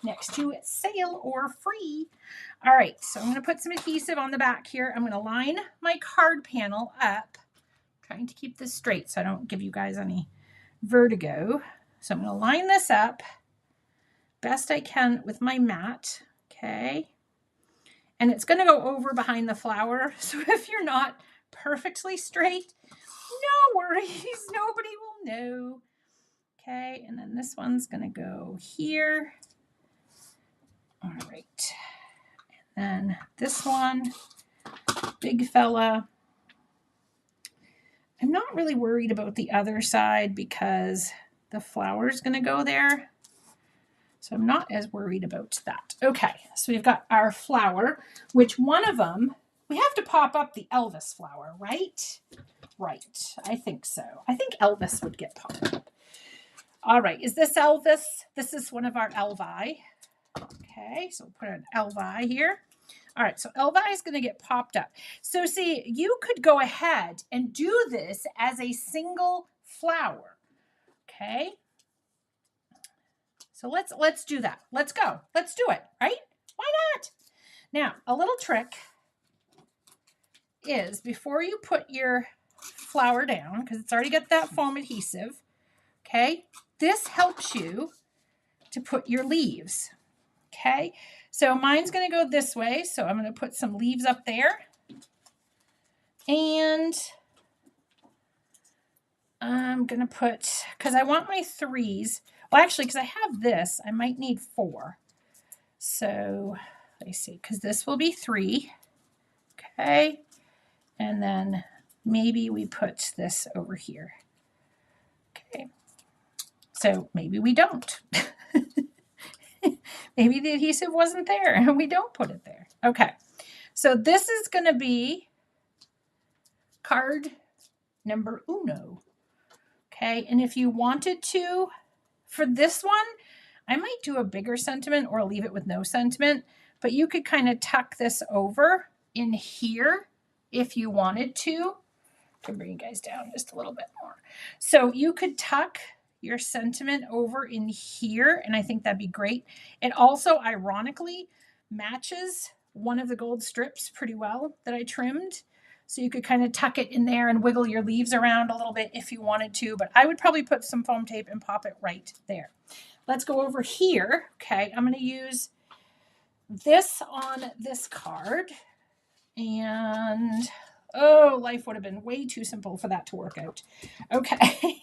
Next to sale or free. All right, so I'm going to put some adhesive on the back here. I'm going to line my card panel up. I'm trying to keep this straight so I don't give you guys any vertigo. So I'm going to line this up best I can with my mat. Okay. And it's going to go over behind the flower. So if you're not perfectly straight, no worries. Nobody will know. Okay. And then this one's going to go here. All right. And then this one, big fella. I'm not really worried about the other side because the flower's going to go there. So I'm not as worried about that. Okay, so we've got our flower, which one of them, we have to pop up the Elvis flower, right? Right, I think so. I think Elvis would get popped up. All right, is this Elvis? This is one of our Elvi. Okay, so we'll put an Elvi here. All right, so Elvi is going to get popped up. So see, you could go ahead and do this as a single flower. Okay. So let's do that. Let's go. Let's do it, right? Why not? Now, a little trick is before you put your flower down, because it's already got that foam adhesive, okay? This helps you to put your leaves, okay? So mine's going to go this way, so I'm going to put some leaves up there. And I'm going to put, because I want my threes. Well, actually, because I have this, I might need 4. So let me see, because this will be 3. Okay. And then maybe we put this over here. Okay. So maybe we don't. Maybe the adhesive wasn't there and we don't put it there. Okay. So this is going to be card number 1. Okay. And if you wanted to, for this one, I might do a bigger sentiment or leave it with no sentiment, but you could kind of tuck this over in here if you wanted to. I can bring you guys down just a little bit more. So you could tuck your sentiment over in here, and I think that'd be great. It also, ironically, matches one of the gold strips pretty well that I trimmed. So you could kind of tuck it in there and wiggle your leaves around a little bit if you wanted to, but I would probably put some foam tape and pop it right there. Let's go over here. Okay, I'm going to use this on this card. And, oh, life would have been way too simple for that to work out. Okay.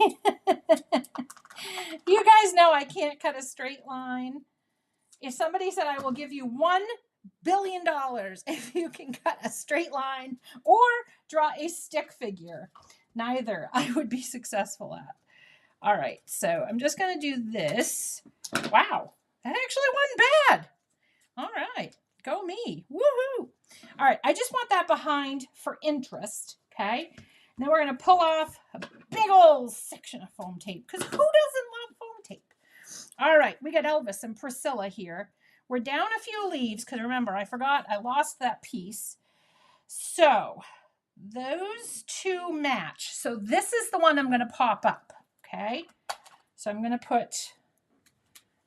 You guys know I can't cut a straight line. If somebody said I will give you $1 billion if you can cut a straight line or draw a stick figure, neither I would be successful at. All right, so I'm just going to do this. Wow, that actually wasn't bad. All right, go me. Woohoo. All right, I just want that behind for interest, okay? And then we're going to pull off a big old section of foam tape because who doesn't love foam tape? All right, we got Elvis and Priscilla here. We're down a few leaves because remember, I forgot I lost that piece. So those 2 match. So this is the one I'm going to pop up, okay? So I'm going to put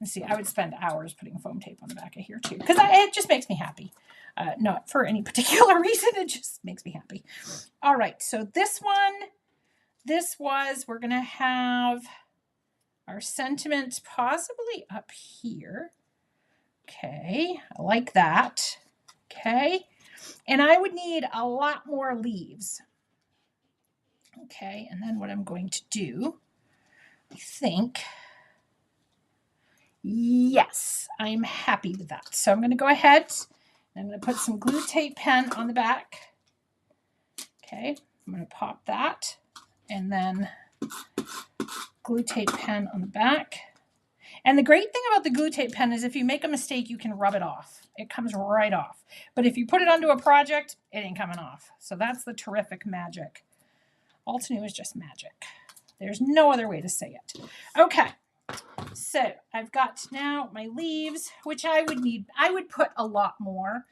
see, I would spend hours putting foam tape on the back of here too, because it just makes me happy. Not for any particular reason, it just makes me happy. All right, so we're going to have our sentiment possibly up here. Okay, I like that. Okay, and I would need a lot more leaves. Okay, and then what I'm going to do, I think, yes, I'm happy with that. So I'm going to go ahead and I'm going to put some glue tape pen on the back. Okay, I'm going to pop that and then glue tape pen on the back. And the great thing about the glue tape pen is if you make a mistake, you can rub it off. It comes right off. But if you put it onto a project, it ain't coming off. So that's the terrific magic. Altenew is just magic. There's no other way to say it. Okay, so I've got now my leaves, which I would need. I would put a lot more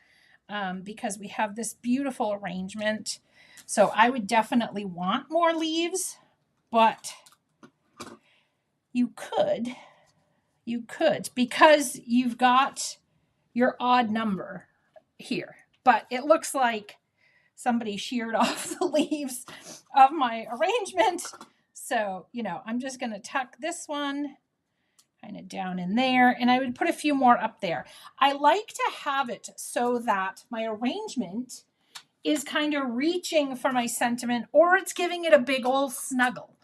because we have this beautiful arrangement. So I would definitely want more leaves, but you could because you've got your odd number here. But it looks like somebody sheared off the leaves of my arrangement. So, I'm just going to tuck this one kind of down in there, and I would put a few more up there. I like to have it so that my arrangement is kind of reaching for my sentiment, or it's giving it a big old snuggle,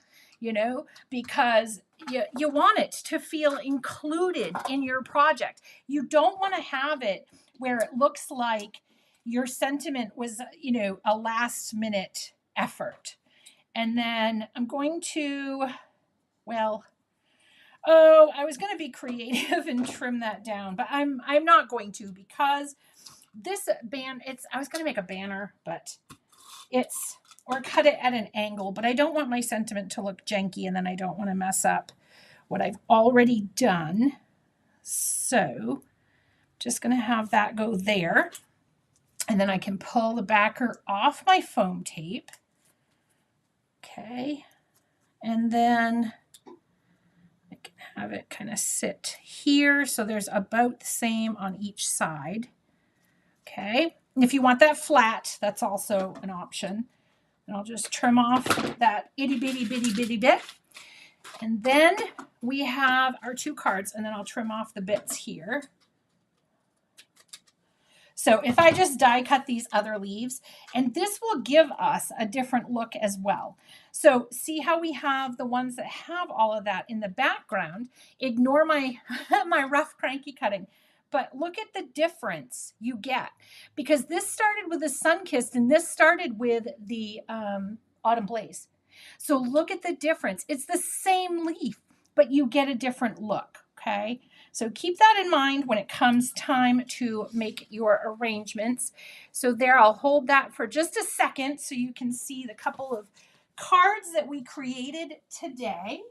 because you want it to feel included in your project. You don't want to have it where it looks like your sentiment was, a last minute effort. And then I'm going to, I was going to be creative and trim that down, but I'm not going to, because this I was going to make a banner, but or cut it at an angle, but I don't want my sentiment to look janky, and then I don't want to mess up what I've already done. So just going to have that go there. And then I can pull the backer off my foam tape. Okay. And then I can have it kind of sit here. So there's about the same on each side. Okay. And if you want that flat, that's also an option. And I'll just trim off that itty bitty bit. And then we have our 2 cards, and then I'll trim off the bits here. So if I just die cut these other leaves, and this will give us a different look as well. So see how we have the ones that have all of that in the background. Ignore my, my rough cranky cutting, but look at the difference you get, because this started with the sun-kissed and this started with the autumn blaze. So look at the difference. It's the same leaf, but you get a different look, okay? So keep that in mind when it comes time to make your arrangements. So there, I'll hold that for just a second so you can see the couple of cards that we created today.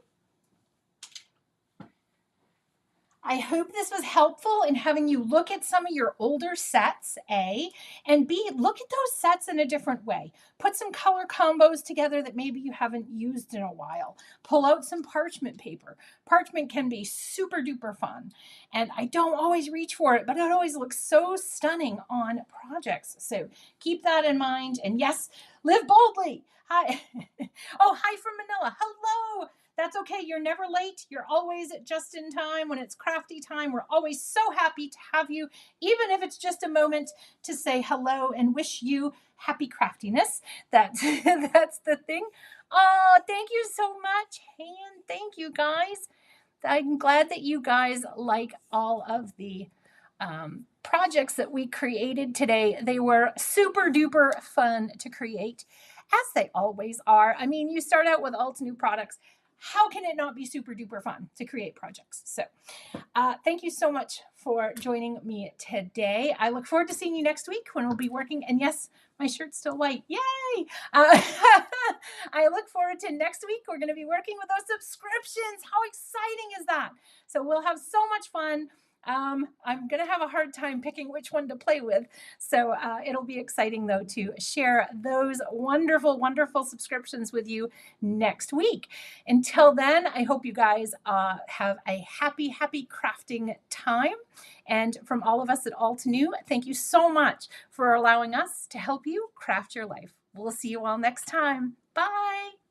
I hope this was helpful in having you look at some of your older sets, A, and B, look at those sets in a different way. Put some color combos together that maybe you haven't used in a while. Pull out some parchment paper. Parchment can be super duper fun, and I don't always reach for it, but it always looks so stunning on projects. So keep that in mind, and yes, live boldly. Hi. Oh, hi from Manila. Hello. That's okay. You're never late. You're always just in time. When it's crafty time, we're always so happy to have you, even if it's just a moment to say hello and wish you happy craftiness. That's the thing. Oh, thank you so much, Han. Thank you, guys. I'm glad that you guys like all of the projects that we created today. They were super duper fun to create, as they always are. I mean, you start out with Altenew products. How can it not be super duper fun to create projects? So thank you so much for joining me today. I look forward to seeing you next week when we'll be working. And yes, my shirt's still white. Yay! I look forward to next week. We're going to be working with those subscriptions. How exciting is that? So we'll have so much fun. I'm going to have a hard time picking which one to play with. So it'll be exciting, though, to share those wonderful, wonderful subscriptions with you next week. Until then, I hope you guys have a happy, happy crafting time. And from all of us at Alt New, thank you so much for allowing us to help you craft your life. We'll see you all next time. Bye.